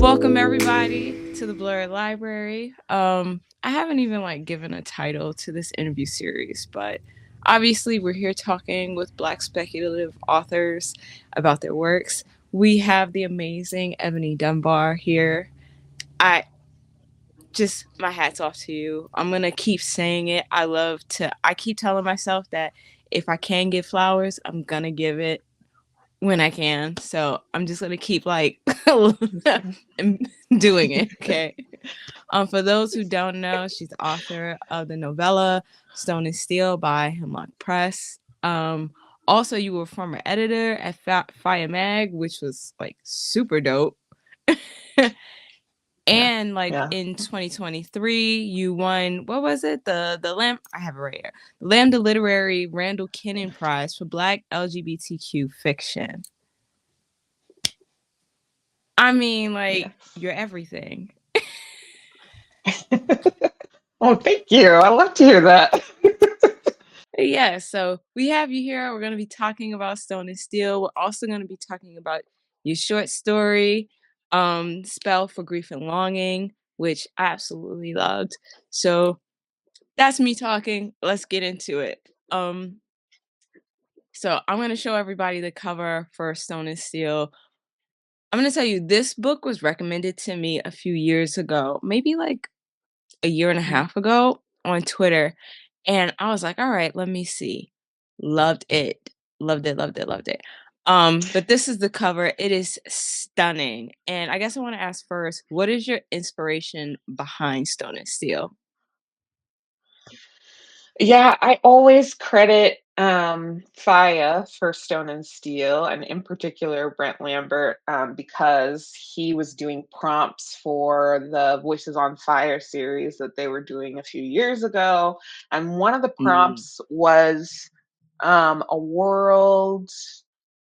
Welcome everybody to the Blerd Library. I haven't even given a title to this interview series, but obviously we're here talking with Black speculative authors about their works. We have the amazing Eboni Dunbar here. I just my hats off to you. I'm gonna keep saying it. I keep telling myself that if I can give flowers, I'm gonna give it when I can. So I'm just gonna keep doing it. Okay. For those who don't know, she's the author of the novella Stone and Steel by Hemlock Press. Also, you were former editor at Fire Mag, which was super dope. Yeah. And Yeah. in 2023, you won, what was it? The Lamb I have it right here. The Lambda Literary Randall Kinnan Prize for Black LGBTQ fiction. I mean, Yes. you're everything. Oh, thank you. I love to hear that. Yeah, so we have you here. We're going to be talking about Stone and Steel. We're also going to be talking about your short story, Spell for Grief and Longing, which I absolutely loved. So that's me talking. Let's get into it. So I'm going to show everybody the cover for Stone and Steel. I'm going to tell you, this book was recommended to me a few years ago, maybe a year and a half ago on Twitter. And I was like, all right, let me see. Loved it. Loved it, loved it, loved it. But this is the cover. It is stunning. And I guess I want to ask first, what is your inspiration behind Stone and Steel? Yeah, I always credit Faya for Stone and Steel, and in particular Brent Lambert, because he was doing prompts for the Voices on Fire series that they were doing a few years ago. And one of the Mm. prompts was a world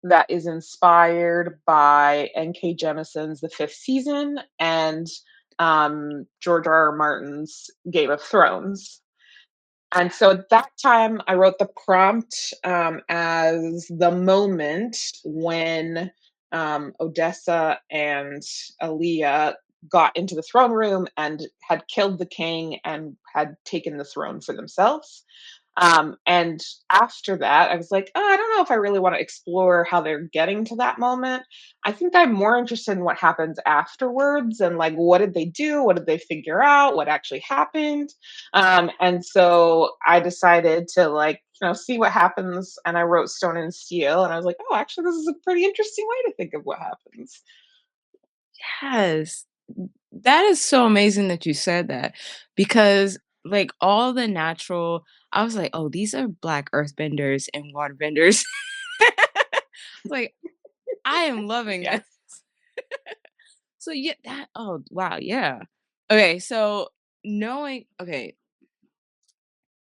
that is inspired by N.K. Jemisin's The Fifth Season and George R. R. Martin's Game of Thrones. And so at that time, I wrote the prompt as the moment when Odessa and Aaliyah got into the throne room and had killed the king and had taken the throne for themselves. And after that, I was like, oh, I don't know if I really want to explore how they're getting to that moment. I think I'm more interested in what happens afterwards and like what did they do? What did they figure out? What actually happened? And so I decided to see what happens. And I wrote Stone and Steel. And I was like, oh, actually, this is a pretty interesting way to think of what happens. Yes. That is so amazing that you said that because all the natural I was like, "Oh, these are black earthbenders and waterbenders." Like, I am loving this. Yes. So yeah, that oh wow, yeah. Okay, so knowing okay,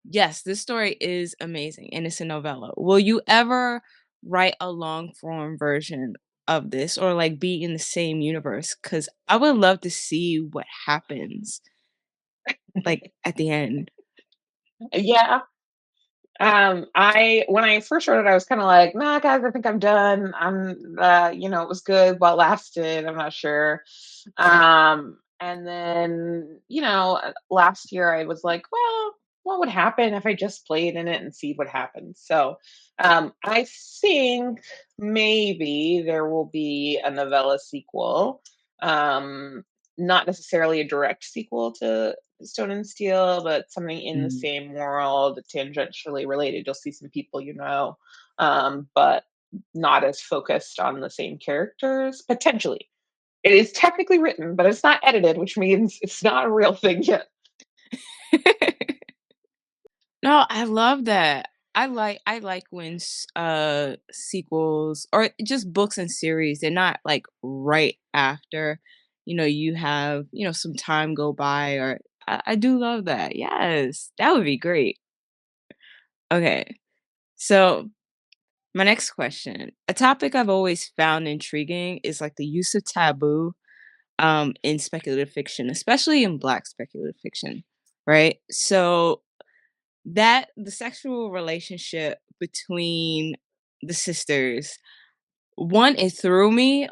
yes, this story is amazing and it's a novella. Will you ever write a long form version of this or be in the same universe? Because I would love to see what happens at the end. Yeah. I when I first wrote it, I was kind of like, nah, guys, I think I'm done. It was good while it lasted. I'm not sure. And then, last year I was like, well, what would happen if I just played in it and see what happens? So, I think maybe there will be a novella sequel. Um, Not necessarily a direct sequel to Stone and Steel, but something in the Mm. same world, tangentially related. You'll see some people but not as focused on the same characters, potentially. It is technically written, but it's not edited, which means it's not a real thing yet. No, I love that. I like when sequels or just books and series, they're not right after, you have, some time go by or I do love that. Yes, that would be great. Okay. So my next question. A topic I've always found intriguing is the use of taboo in speculative fiction, especially in black speculative fiction, right? So that the sexual relationship between the sisters, one, it threw me,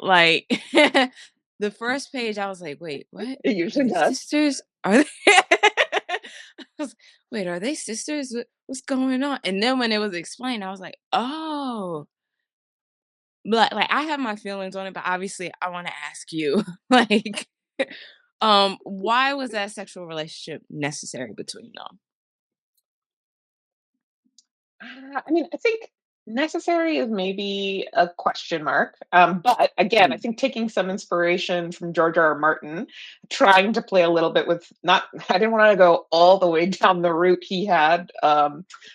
the first page, I was like, "Wait, what? It Are usually they does. sisters? Are they?" I was, "Wait, are they sisters? What's going on?" And then when it was explained, I was like, "Oh." But, like, I have my feelings on it, but obviously I wanna ask you, like, why was that sexual relationship necessary between them? I mean, I think necessary is maybe a question mark. But again, I Mm, think taking some inspiration from George R. R. Martin, trying to play a little bit with not, I didn't want to go all the way down the route he had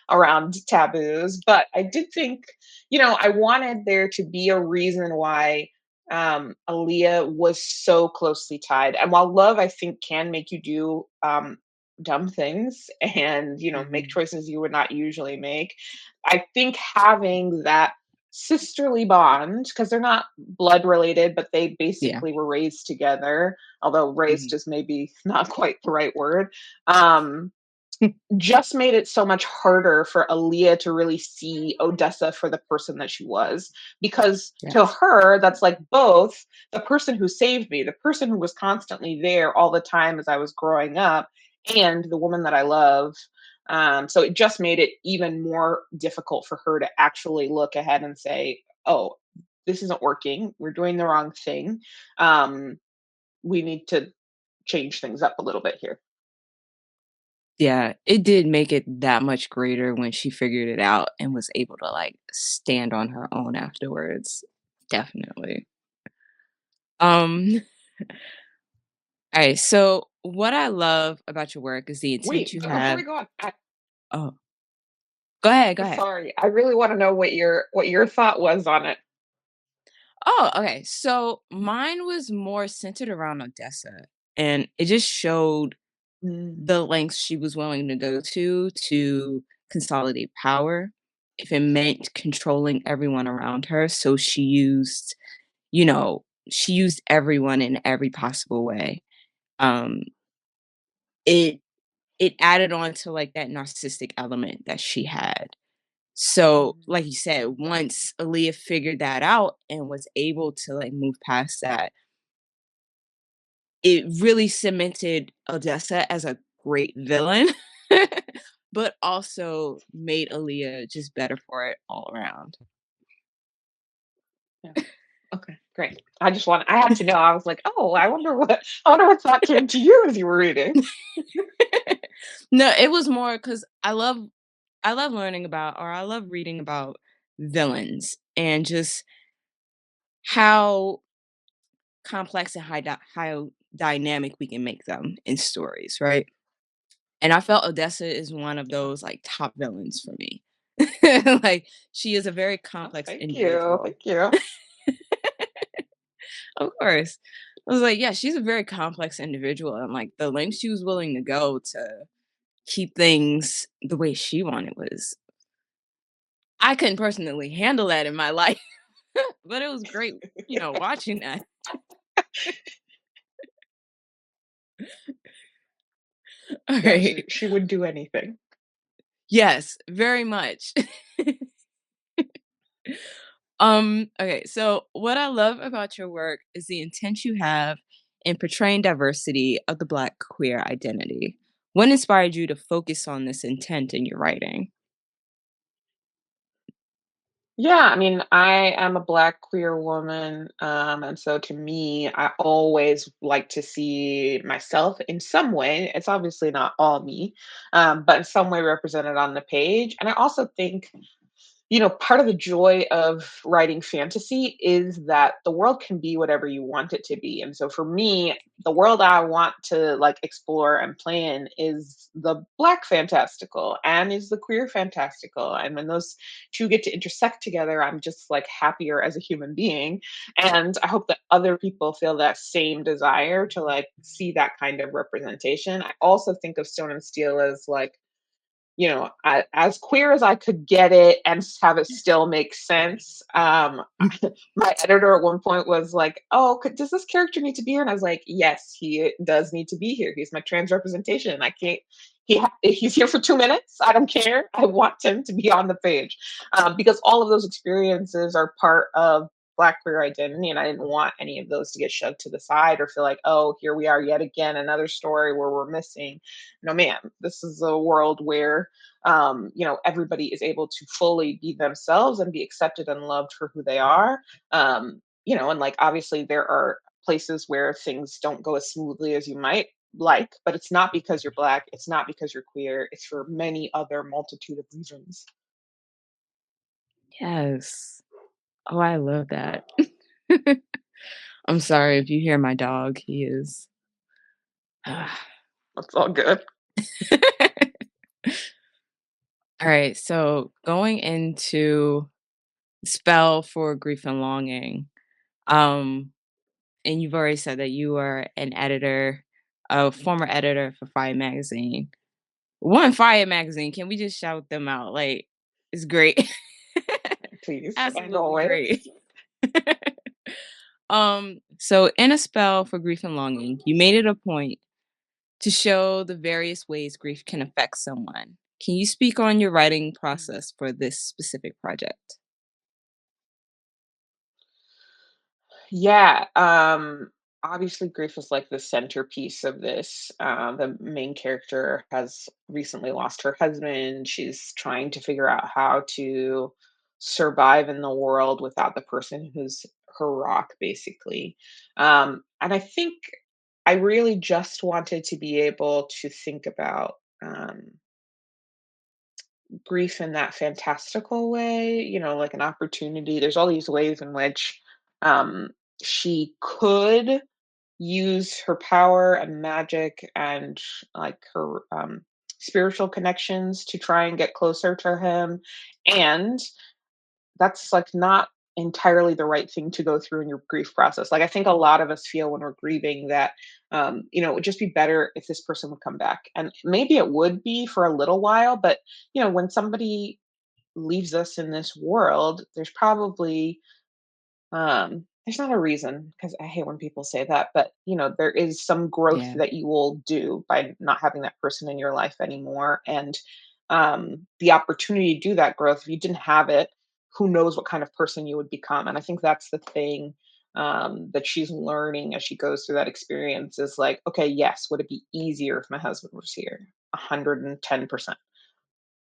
around taboos, but I did think, I wanted there to be a reason why Aaliyah was so closely tied. And while love, I think, can make you do dumb things and make mhm, choices you would not usually make, I think having that sisterly bond, because they're not blood related, but they yeah, basically were raised together, although raised mhm. is maybe not quite the right word, um, just made it so much harder for Aaliyah to really see Odessa for the person that she was. Because to Yes. her, that's like both the person who saved me, the person who was constantly there all the time as I was growing up, and the woman that I love. So it just made it even more difficult for her to actually look ahead and say, oh, this isn't working. We're doing the wrong thing. Um, we need to change things up a little bit here. Yeah, it did make it that much greater when she figured it out and was able to, like, stand on her own afterwards. Definitely. Um, alright, so what I love about your work is the intent Wait, you before we have. go on, Oh, go ahead, go ahead. sorry, I really wanna know what your thought was on it. Oh, okay, so mine was more centered around Odessa, and it just showed Mm, the lengths she was willing to go to consolidate power, if it meant controlling everyone around her, so you know, she used everyone in every possible way. Um, it it added on to, like, that narcissistic element that she had. So, mm, like you said, once Aaliyah figured that out and was able to, like, move past that, it really cemented Odessa as a great villain, but also made Aaliyah just better for it all around. yeah, okay, great. I had to know, I was like, "Oh, I wonder what thought came to you as you were reading." No, it was more because I love learning about, or I love reading about villains and just how complex and how dynamic we can make them in stories, right? And I felt Odessa is one of those, like, top villains for me. Like, she is a very Oh, complex thank you, individual. thank you. Of course. I was like, yeah, she's a very complex individual, and, like, the lengths she was willing to go to keep things the way she wanted was, I couldn't personally handle that in my life, but it was great, watching that. Yeah, she Alright. she would do anything. Yes, very much. Okay, so what I love about your work is the intent you have in portraying diversity of the Black queer identity. What inspired you to focus on this intent in your writing? Yeah, I mean, I am a Black queer woman, and so to me, I always like to see myself in some way. It's obviously not all me, but in some way represented on the page. And I also think part of the joy of writing fantasy is that the world can be whatever you want it to be. And so for me, the world I want to like explore and play in is the black fantastical and is the queer fantastical. And when those two get to intersect together, I'm just like happier as a human being. And I hope that other people feel that same desire to like see that kind of representation. I also think of Stone and Steel as like as queer as I could get it and have it still make sense. My editor at one point was like, "Oh, does this character need to be here?" And I was like, "Yes, he does need to be here. He's my trans representation. I can't. If he's here for 2 minutes, I don't care. I want him to be on the page because all of those experiences are part of Black queer identity, and I didn't want any of those to get shoved to the side or feel like, oh, here we are yet again, another story where we're missing. No, man, this is a world where everybody is able to fully be themselves and be accepted and loved for who they are. And like obviously there are places where things don't go as smoothly as you might like, but it's not because you're Black, it's not because you're queer, it's for many other multitude of reasons. Yes. Oh, I love that. I'm sorry if you hear my dog, he is That's all good. Alright, so going into spell for grief and longing, um, and you've already said that you are an editor, a former editor for Fire Magazine. One Fire Magazine, can we just shout them out? Like, it's great. Please, and Absolutely always. great. So in a spell for grief and longing, you made it a point to show the various ways grief can affect someone. Can you speak on your writing process for this specific project? Yeah, obviously grief is like the centerpiece of this. The main character has recently lost her husband. She's trying to figure out how to survive in the world without the person who's her rock, basically. And I think I really just wanted to be able to think about grief in that fantastical way, like an opportunity. There's all these ways in which um, she could use her power and magic and like her spiritual connections to try and get closer to him. And that's like not entirely the right thing to go through in your grief process. Like I think a lot of us feel when we're grieving that it would just be better if this person would come back. And maybe it would be for a little while, but when somebody leaves us in this world, there's not a reason, because I hate when people say that, but there is some growth Yeah. that you will do by not having that person in your life anymore. And the opportunity to do that growth, if you didn't have it, who knows what kind of person you would become. And I think that's the thing that she's learning as she goes through that experience is like, okay, yes, would it be easier if my husband was here? 110%.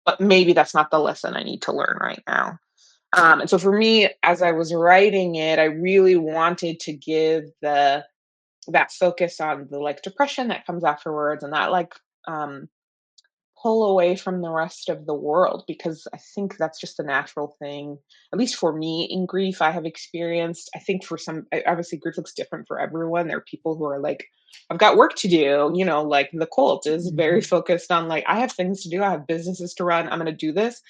But maybe that's not the lesson I need to learn right now. And so for me, as I was writing it, I really wanted to give the that focus on the like depression that comes afterwards and that like um pull away from the rest of the world, because I think that's just a natural thing, at least for me in grief I have experienced. I think for some, obviously grief looks different for everyone. There are people who are like, I've got work to do, like the cult is very Mhm. focused on like, I have things to do, I have businesses to run, I'm going to do this.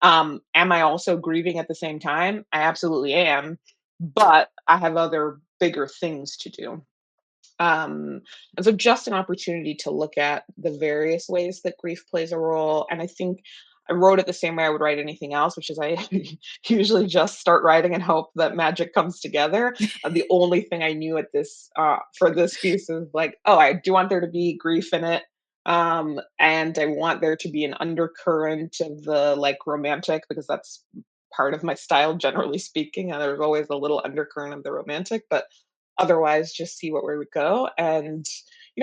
Am I also grieving at the same time? I absolutely am, but I have other bigger things to do. um, and so just an opportunity to look at the various ways that grief plays a role. And I think I wrote it the same way I would write anything else, which is I usually just start writing and hope that magic comes together. The only thing I knew at this for this piece is like, oh, I do want there to be grief in it. And I want there to be an undercurrent of the like romantic, because that's part of my style generally speaking. And there's always a little undercurrent of the romantic, but otherwise just see where we would go. And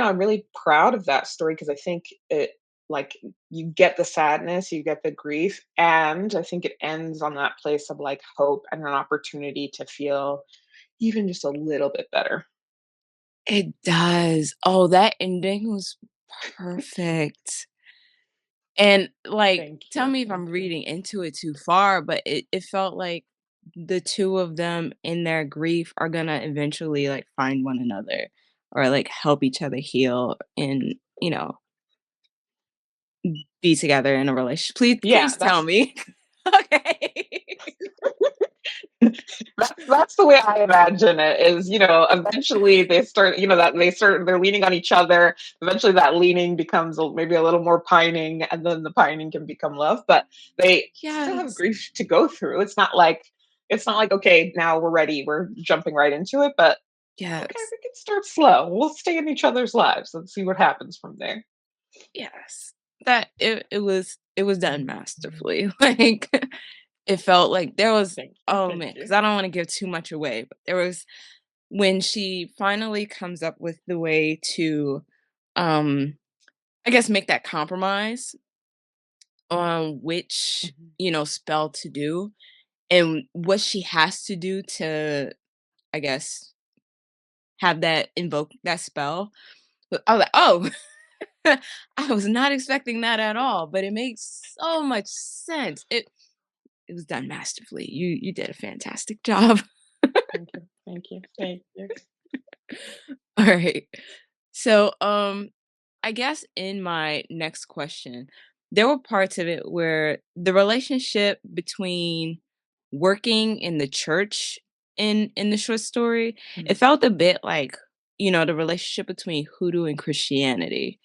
I'm really proud of that story because I think it, like, you get the sadness, you get the grief, and I think it ends on that place of like hope and an opportunity to feel even just a little bit better. It does. Oh, that ending was perfect. And, like, Thank tell you. me if I'm reading into it too far, but it felt like the 2 of them in their grief are gonna eventually, like, find one another or, like, help each other heal and, be together in a relationship. Yeah, Please tell that's me. Okay. that's the way I imagine it. Is eventually they start, that they're leaning on each other. Eventually, that leaning becomes maybe a little more pining, and then the pining can become love. But they still have Yes. grief to go through. It's not like okay, now we're ready. We're jumping right into it. But okay, Yes. we can start slow. We'll stay in each other's lives and see what happens from there. Yes. That it was done masterfully. Like It felt like there was oh, Thank man, you. because I don't wanna give too much away, but there was when she finally comes up with the way to, um, I guess, make that compromise on which, Mhm, spell to do and what she has to do to, I guess, have that invoke that spell. But I was like, "Oh, I was not expecting that at all," but it makes so much sense. It was done masterfully. You did a fantastic job. thank you, thank you, thank you. All right. So, I guess in my next question, there were parts of it where the relationship between working in the church in the short story, it Mhm, felt a bit like, the relationship between hoodoo and Christianity.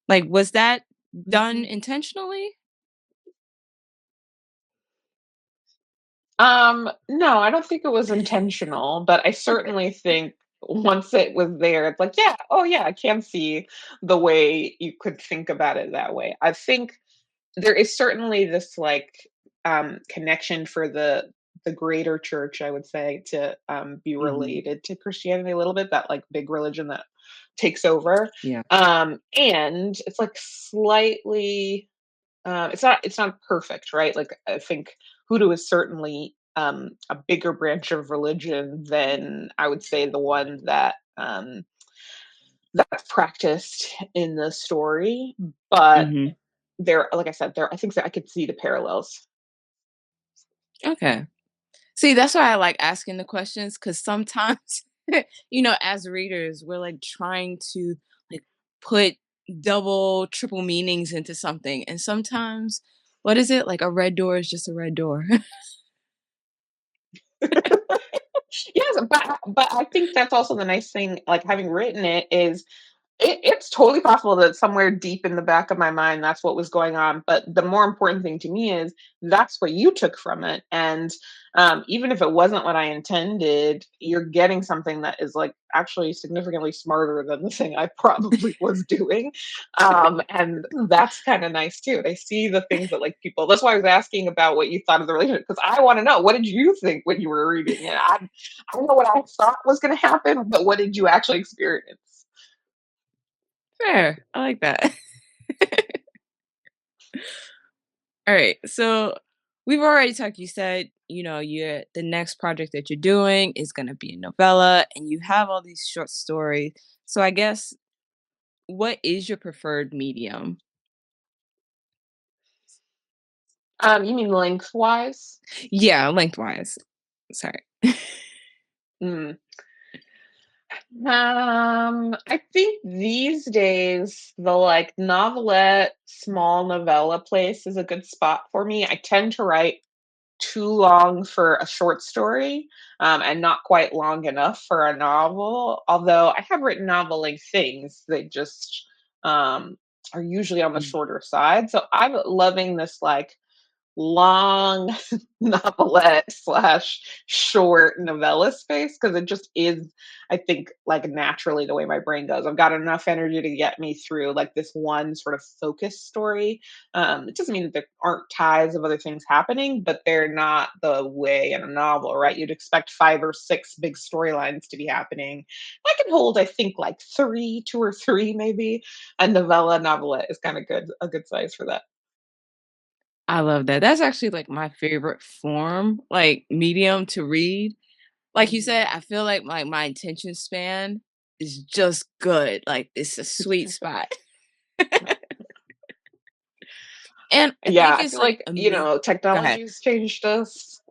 Like, was that done mhm. intentionally? No, I don't think it was intentional, but I certainly think once it was there, it's like, yeah, oh yeah, I can see the way you could think about it that way. I think there is certainly this like connection for the greater church, I would say, to be Mhm. related to Christianity a little bit, that like big religion that takes over. Yeah. And it's like slightly it's not perfect, right? Like I think hoodoo is certainly a bigger branch of religion than I would say the one that's practiced in the story. But Mhm. there, like I said, there I think that I could see the parallels. Okay. See, that's why I like asking the questions because sometimes, as readers, we're like trying to like put double, triple meanings into something. And sometimes, what is it? Like a red door is just a red door. Yes, but I think that's also the nice thing, like having written it, is it's totally possible that somewhere deep in the back of my mind, that's what was going on. But the more important thing to me is that's what you took from it. And even if it wasn't what I intended, you're getting something that is like actually significantly smarter than the thing I probably was doing. And that's kind of nice too. They see the things that like people, that's why I was asking about what you thought of the relationship, because I want to know, what did you think when you were reading it? I don't know what I thought was going to happen, but what did you actually experience? Fair. I like that. All right. So we've already talked. You said, you're the next project that you're doing is going to be a novella and you have all these short stories. So I guess what is your preferred medium? You mean lengthwise? Yeah, lengthwise. Sorry. Mm. I think these days the like novelette, small novella place is a good spot for me. I tend to write too long for a short story, and not quite long enough for a novel. Although I have written novel length things, they just are usually on the Mm. shorter side. So I'm loving this like long novelette slash short novella space, because it just is, I think, like naturally the way my brain goes. I've got enough energy to get me through like this one sort of focus story. It doesn't mean that there aren't ties of other things happening, but they're not the way in a novel, right? You'd expect five or six big storylines to be happening. I can hold, I think, like three, two or three maybe. A novella novelette is kind of good, a good size for that. I love that. That's actually like my favorite form, like medium to read. Like you said, Mhm. I feel like my attention span is just good. Like it's a sweet spot. And I Yeah, think I it's feel like like, you know, go ahead. technology's changed us.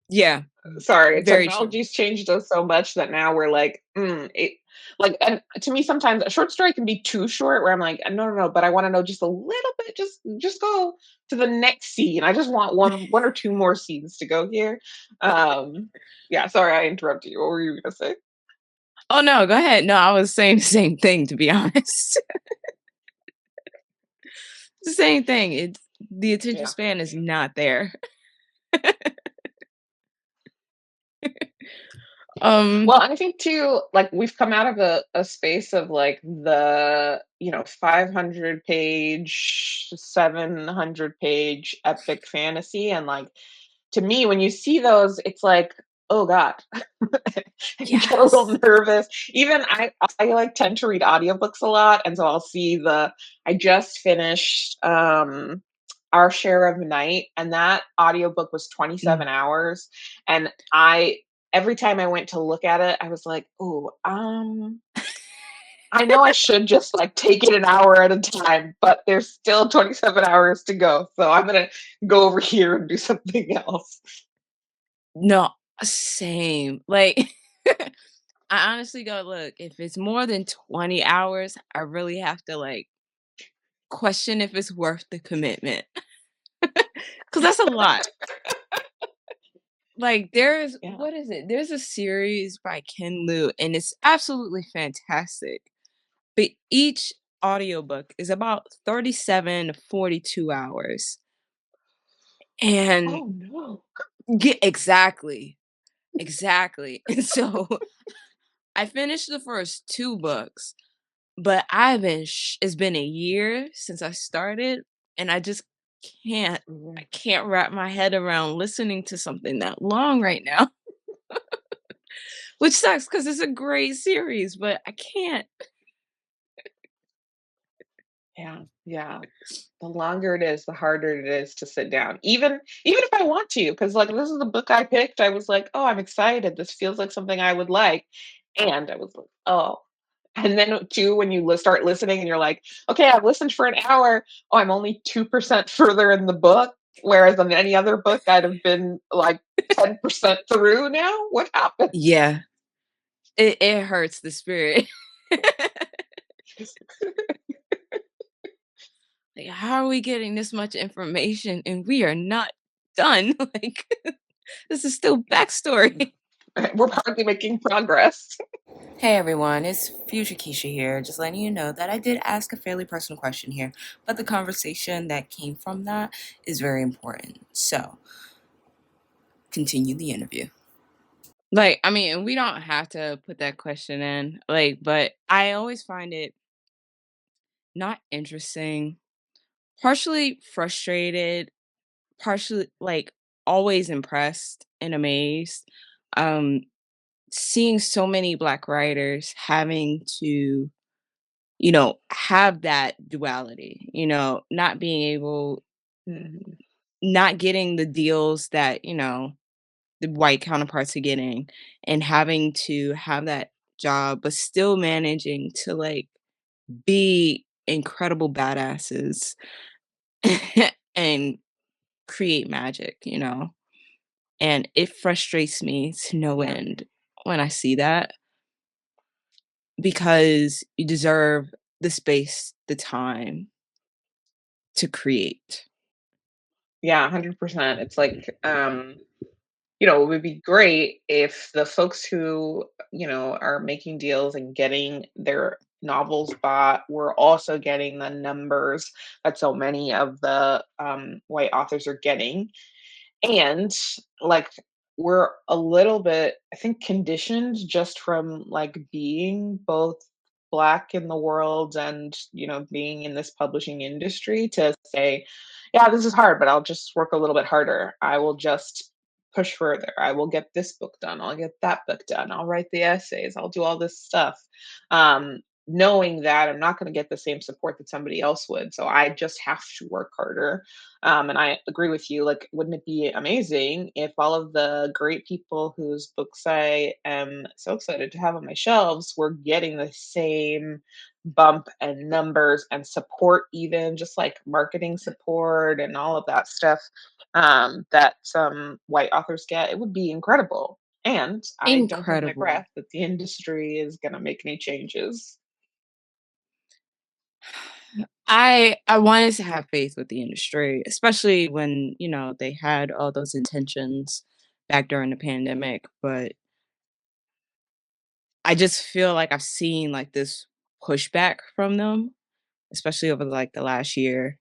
Yeah, Sorry, very true. technology's changed us so much that now we're like, like, and to me, sometimes a short story can be too short where I'm like, no, no, no, but I want to know just a little bit, just go to the next scene. I just want one or two more scenes to go here. Yeah, sorry, I interrupted you. What were you gonna say? Oh no, go ahead. No, I was saying the same thing to be honest. The same thing. It's the attention Yeah. span is not there. Um, Well, I think too, like we've come out of a space of like the, 500 page, 700 page epic fantasy. And like to me, when you see those, it's like, oh God, you get a little Yes. nervous. Even I like tend to read audiobooks a lot. And so I'll see I just finished Our Share of Night, and that audiobook was Mm. 27 hours. And every time I went to look at it, I was like, oh, I know I should just like take it an hour at a time, but there's still 27 hours to go. So I'm going to go over here and do something else. No, same. Like, I honestly go, look, if it's more than 20 hours, I really have to like question if it's worth the commitment. Cause that's a lot. Like there's Yeah. what is it? There's a series by Ken Liu and it's absolutely fantastic. But each audiobook is about 37 to 42 hours. And Oh no. yeah, exactly. Exactly. And so I finished the first 2 books, but it's been a year since I started, and I just can't I Mhm. can't wrap my head around listening to something that long right now, which sucks because it's a great series, but I can't. Yeah. Yeah. The longer it is, the harder it is to sit down. Even if I want to, because like this is the book I picked. I was like, oh, I'm excited. This feels like something I would like. And I was like, oh. And then too, when you start listening and you're like, okay, I've listened for an hour. Oh, I'm only 2% further in the book. Whereas on any other book, I'd have been like 10% through now. What happened? Yeah, it hurts the spirit. Like, how are we getting this much information and we are not done? Like, this is still backstory. We're hardly making progress. Hey everyone, it's Future Keisha here, just letting you know that I did ask a fairly personal question here, but the conversation that came from that is very important. So, continue the interview. Like, I mean, we don't have to put that question in, like, but I always find it not interesting, partially frustrated, partially like always impressed and amazed. Um, Seeing so many black writers having to have that duality, not being able Mhm. not getting the deals that, the white counterparts are getting and having to have that job, but still managing to like be incredible badasses and create magic, And it frustrates me to no Yeah. end when I see that because you deserve the space, the time to create. Yeah, 100%. It's like, it would be great if the folks who, are making deals and getting their novels bought were also getting the numbers that so many of the white authors are getting. And like we're a little bit, I think, conditioned just from like being both black in the world and being in this publishing industry to say, yeah, this is hard, but I'll just work a little bit harder. I will just push further. I will get this book done. I'll get that book done. I'll write the essays. I'll do all this stuff. Knowing that I'm not going to get the same support that somebody else would. So I just have to work harder. And I agree with you. Like, wouldn't it be amazing if all of the great people whose books I am so excited to have on my shelves were getting the same bump and numbers and support, even just like marketing support and all of that stuff that some white authors get? It would be incredible. And I don't hold my Incredible. breath that the industry is going to make any changes. I wanted to have faith with the industry, especially when, they had all those intentions back during the pandemic, but I just feel like I've seen like this pushback from them, especially over like the last year,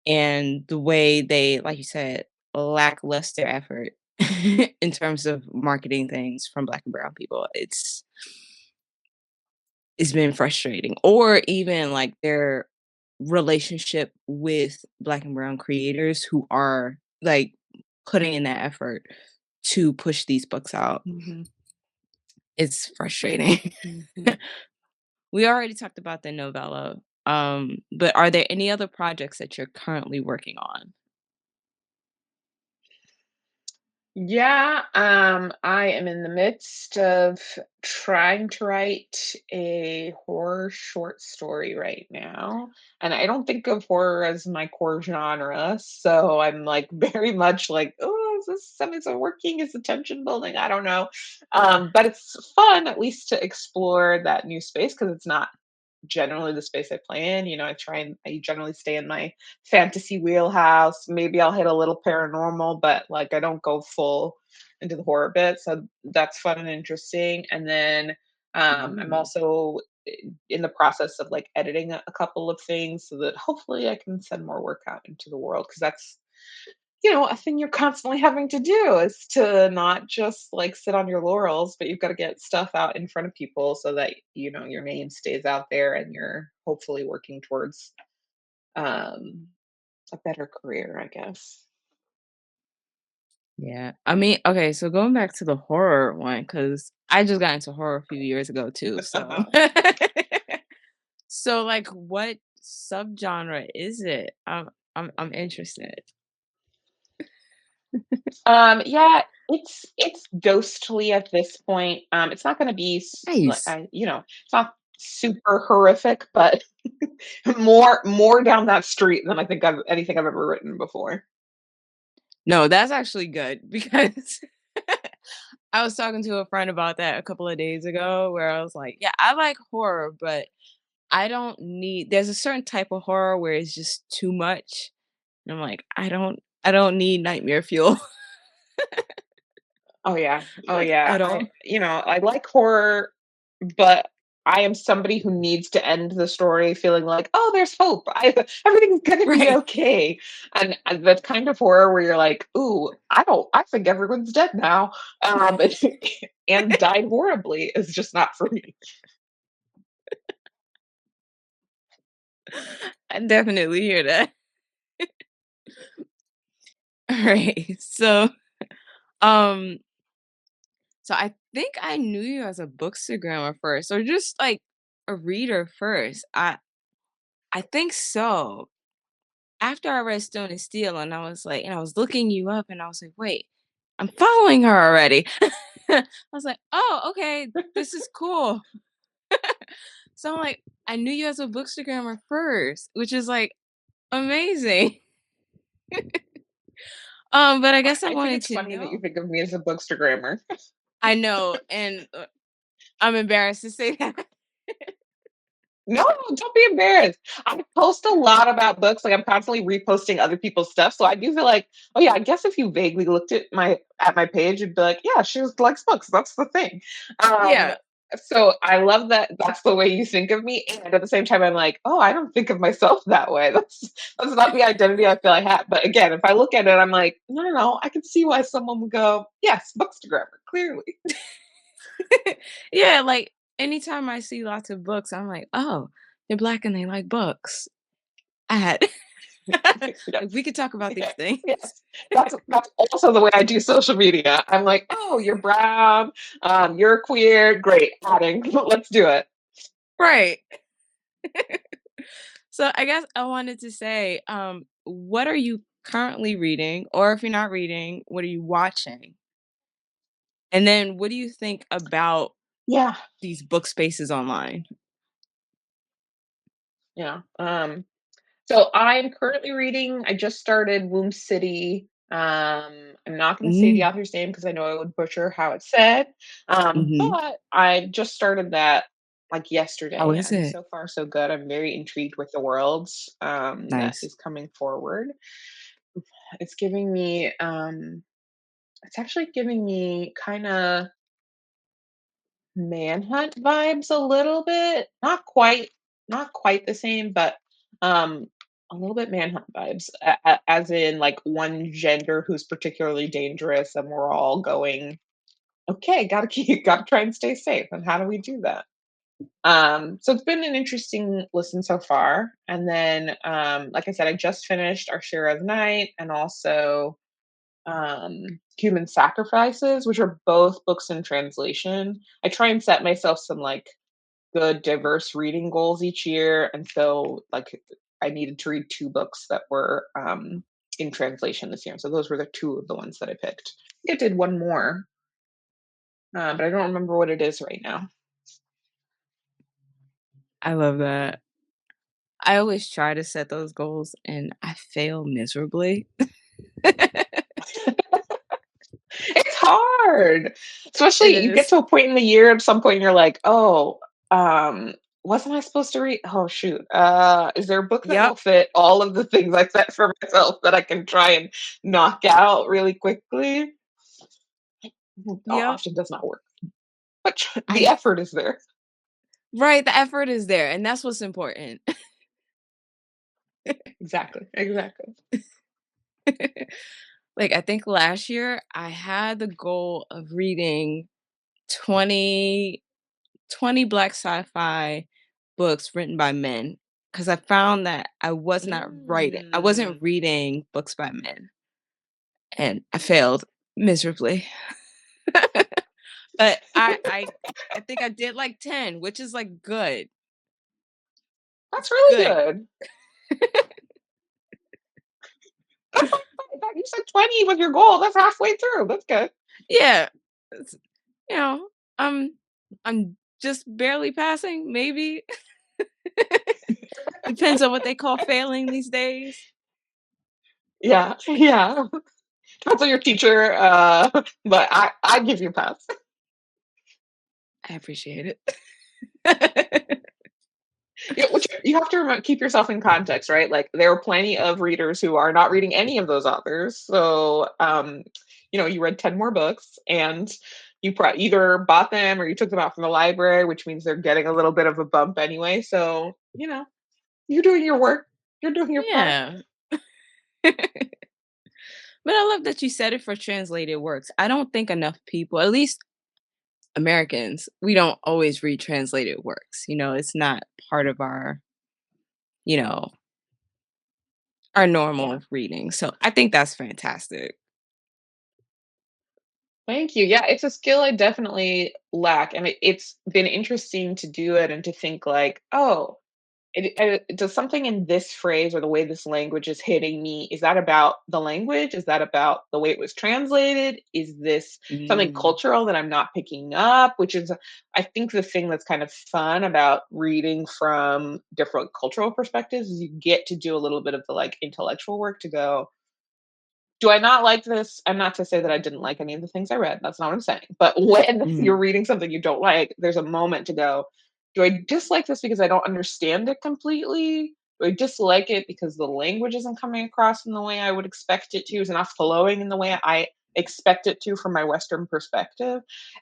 and the way they, like you said, lackluster effort in terms of marketing things from black and brown people. It's been frustrating. Or even like their relationship with black and brown creators who are like putting in that effort to push these books out. Mhm. It's frustrating. Mhm. We already talked about the novella, but are there any other projects that you're currently working on? Yeah, I am in the midst of trying to write a horror short story right now. And I don't think of horror as my core genre. So I'm like very much like, oh, is this something that's working? Is the tension building? I don't know. But it's fun at least to explore that new space because it's not generally the space I play in. You know, I generally stay in my fantasy wheelhouse. Maybe I'll hit a little paranormal, but like I don't go full into the horror bit. So that's fun and interesting. And then I'm Ooh. also in the process of like editing a couple of things so that hopefully I can send more work out into the world because that's a thing you're constantly having to do is to not just like sit on your laurels, but you've got to get stuff out in front of people so that your name stays out there and you're hopefully working towards um a better career, I guess. Yeah. I mean, okay, so going back to the horror one, because I just got into horror a few years ago too. So so like what subgenre is it? I'm interested. Yeah, it's ghostly at this point. It's not going to be Nice. it's not super horrific, but more down that street than I think anything I've ever written before. No, that's actually good because I was talking to a friend about that a couple of days ago where I was like, yeah, I like horror, but I don't need there's a certain type of horror where it's just too much. And I'm like, I don't need nightmare fuel. Oh yeah. Oh Like yeah. at all. I like horror, but I am somebody who needs to end the story feeling like, "Oh, there's hope. Everything's gonna be Right. okay." And that kind of horror where you're like, "Ooh, I think everyone's dead now." And died horribly is just not for me. I definitely hear that. All right. Um so I think I knew you as a bookstagrammer first or just like a reader first. I think so. After I read Stone and Steel and I was looking you up and I was like, wait, I'm following her already. I was like, oh, okay, this is cool. So I'm like, I knew you as a bookstagrammer first, which is like amazing. But I guess I I think wanted it's to funny that you know. think of me as a bookstagrammer. I know, and I'm embarrassed to say that. No, don't be embarrassed. I post a lot about books. Like I'm constantly reposting other people's stuff. So I do feel like, oh yeah, I guess if you vaguely looked at my page, you'd be like, yeah, she just likes books. That's the thing. Um, Yeah, so I love that that's the way you think of me. And at the same time, I'm like, oh, I don't think of myself that way. That's not the identity I feel I have. But again, if I look at it, I'm like, no, no, no. I can see why someone would go, yes, bookstagrammer, clearly. yeah. Like anytime I see lots of books, I'm like, oh, they're black and they like books. I had like we Yes. could talk about these Yes. things, Yes. That's also the way I do social media. I'm like, "Oh, you're brown, you're queer, great, adding, let's do it." right? So I guess I wanted to say, what are you currently reading, or if you're not reading, what are you watching? And then what do you think about Yeah, these book spaces online? yeah. So I'm currently reading I just started Womb City. I'm not gonna say the Mm, author's name because I know I would butcher how it's said, mhm. but I just started that, like, How yesterday, is and it? so far so good. I'm very intrigued with the worlds, that Nice. is coming forward. It's giving me, it's actually giving me kinda Manhunt vibes a little bit. Not quite the same, but, um, a little bit Manhunt vibes, as in, like, one gender who's particularly dangerous, and we're all going, "Okay, gotta try and stay safe, and how do we do that?" So it's been an interesting listen so far, and then, like I said, I just finished Our Share of Night, and also Human Sacrifices, which are both books in translation. I try and set myself some like good diverse reading goals each year, and so like I needed to read two books that were in translation this year. So those were the two of the ones that I picked. I think I did one more, but I don't remember what it is right now. I love that. I always try to set those goals and I fail miserably. It's hard, It especially you get is. to a point in the year. At some point, you're like, oh, wasn't I supposed to read? Oh shoot, is there a book that will Yep, fit all of the things I set for myself that I can try and knock out really quickly? yep. Often does not work, but the I effort is there. right, the effort is there, and that's what's important. Exactly, exactly. Like, I think last year, I had the goal of reading 20 20 Black sci-fi books written by men, because I found that I wasn't Mm. reading books by men, and I failed miserably. But I think I did, like, 10, which is, like, good. That's It's really good. good. That's like, you said 20 was your goal. That's halfway through. That's good. Yeah. It's you know, I'm I'm just barely passing, maybe. Depends on what they call failing these days. Yeah, yeah. Depends on your teacher, but I give you a pass. I appreciate it. Yeah, which you have to keep yourself in context, right? Like there are plenty of readers who are not reading any of those authors. So, you read 10 more books and you either bought them or you took them out from the library, which means they're getting a little bit of a bump anyway. So, you're doing your work. You're doing your part. Yeah. But I love that you said it for translated works. I don't think enough people, at least Americans, we don't always read translated works. It's not part of you know, our Yeah. normal reading. So I think that's fantastic. Thank you. Yeah, it's a skill I definitely lack. And it's been interesting to do it and to think like, oh, does something in this phrase or the way this language is hitting me, is that about the language? Is that about the way it was translated? Is this something Mm, cultural that I'm not picking up? Which is, I think, the thing that's kind of fun about reading from different cultural perspectives is you get to do a little bit of the like intellectual work to go, do I not like this? And not to say that I didn't like any of the things I read. That's not what I'm saying. But when you're mhm, reading something you don't like, there's a moment to go, do I dislike this because I don't understand it completely? Do I dislike it because the language isn't coming across in the way I would expect it to? Is it not flowing in the way I expect it to from my Western perspective?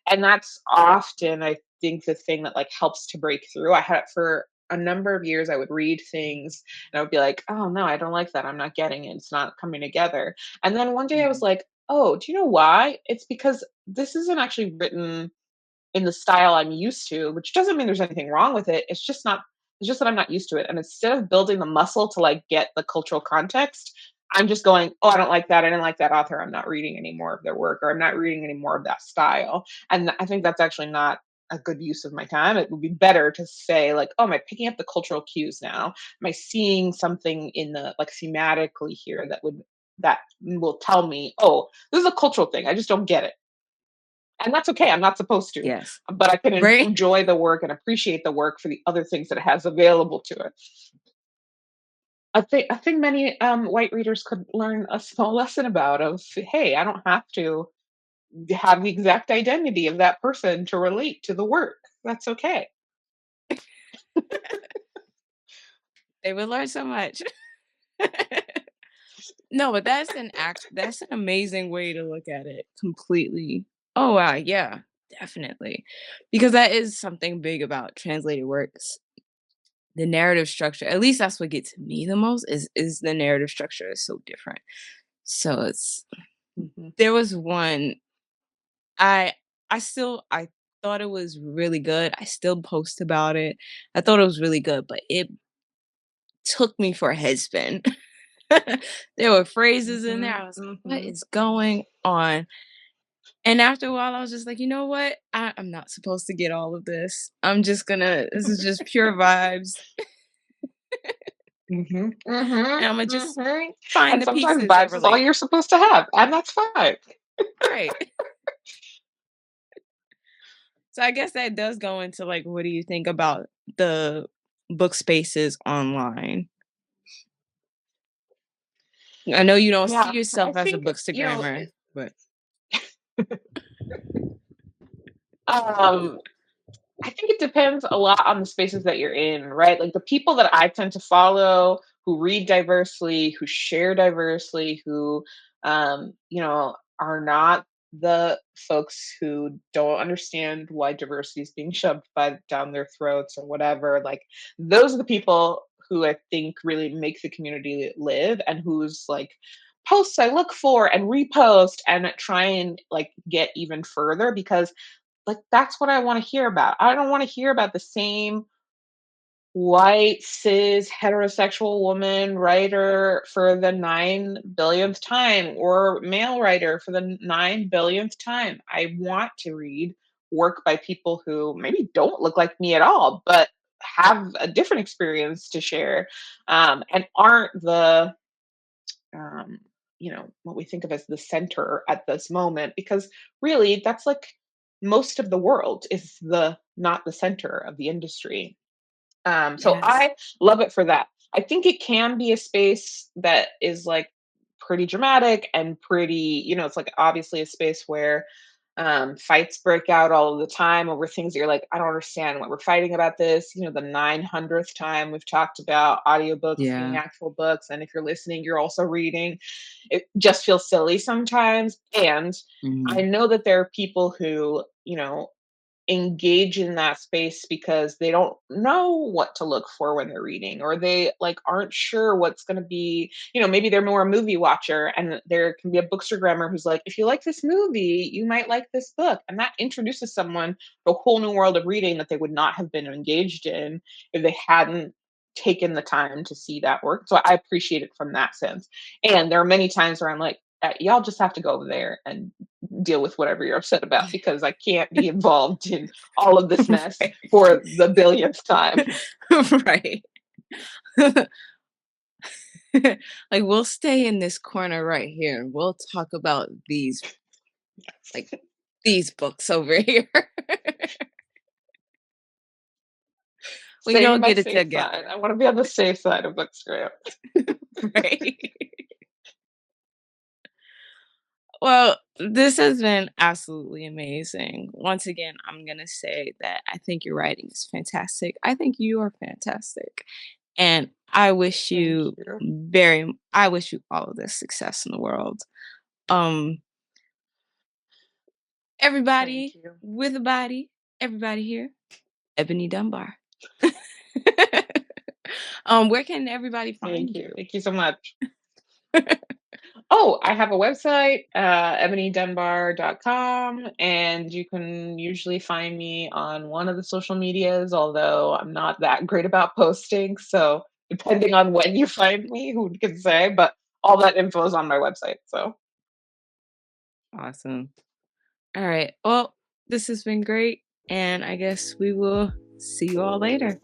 And that's often, I think, the thing that like helps to break through. I had it for a number of years. I would read things and I would be like, oh no, I don't like that. I'm not getting it. It's not coming together. And then one day I was mhm, like, "Oh, do you know why? It's because this isn't actually written in the style I'm used to, which doesn't mean there's anything wrong with it. It's just that I'm not used to it. And instead of building the muscle to like get the cultural context, I'm just going, "Oh, I don't like that. I didn't like that author. I'm not reading any more of their work or I'm not reading any more of that style." And I think that's actually not a good use of my time. It would be better to say like, "Oh, am I picking up the cultural cues now? Am I seeing something in the like thematically here that will tell me, "Oh, this is a cultural thing. I just don't get it." And that's okay. I'm not supposed to, yes. but I can Right? enjoy the work and appreciate the work for the other things that it has available to it. I think many white readers could learn a small lesson about of, hey, I don't have to have the exact identity of that person to relate to the work. That's okay. They would learn so much. No, but that's an amazing way to look at it completely. Oh, wow, yeah, definitely. Because that is something big about translated works. The narrative structure, at least that's what gets me the most, is the narrative structure is so different. So Mhm. there was one I I thought it was really good. I still post about it. I thought it was really good, but it took me for a head spin. There were phrases in there. Mhm, I was like, "What mhm. is going on?" And after a while, I was just like, "You know what? I'm not supposed to get all of this. I'm just gonna this is just pure vibes, Mhm, mhm, and Imma just mhm. find And the sometimes pieces that vibes is all relate." you're supposed to have, and that's fine. Right. So I guess that does go into, like, what do you think about the book spaces online? I know you don't see Yeah, I yourself as a think, bookstagrammer, but um I think it depends a lot on the spaces that you're in, right? Like the people that I tend to follow who read diversely, who share diversely, who are not the folks who don't understand why diversity is being shoved down their throats or whatever. Like those are the people who I think really make the community live and whose like posts I look for and repost and try and like get even further because like, that's what I wanna hear about. I don't wanna hear about the same white, cis, heterosexual woman writer for the 9 billionth time or male writer for the 9 billionth time. I want to read work by people who maybe don't look like me at all, but have a different experience to share, and aren't the um, what we think of as the center at this moment, because really that's like most of the world is the not the center of the industry. So yes. I love it for that. I think it can be a space that is like pretty dramatic and pretty, it's like obviously a space where fights break out all of the time over things that you're like, I don't understand what we're fighting about this. The 900th time we've talked about audiobooks being Yeah. actual books. And if you're listening, you're also reading. It just feels silly sometimes. And I Mhm. know that there are people who, engage in that space because they don't know what to look for when they're reading or they like aren't sure what's going to be, maybe they're more a movie watcher and there can be a bookstagrammer who's like, if you like this movie you might like this book, and that introduces someone to a whole new world of reading that they would not have been engaged in if they hadn't taken the time to see that work. So I appreciate it from that sense. And there are many times where I'm like, y'all just have to go over there and deal with whatever you're upset about because I can't be involved in all of this mess Right. for the billionth time. Right. Like, we'll stay in this corner right here, and we'll talk about like, these books over here. We Stay in don't my get it safe side. together. I want to be on the safe side of Bookstagram. Right. Well, this has been absolutely amazing. Once again, I'm gonna say that I think your writing is fantastic. I think you are fantastic. And Thank you. I wish you all of the success in the world. Um, Thank everybody you. with a body, everybody here, Ebony Dunbar. Where can everybody Thank find you. you? Thank you so much. Oh, I have a website, ebonydunbar.com, and you can usually find me on one of the social medias, although I'm not that great about posting. So, depending on when you find me, who can say? But all that info is on my website. So, Awesome. All right. Well, this has been great, and I guess we will see you all later.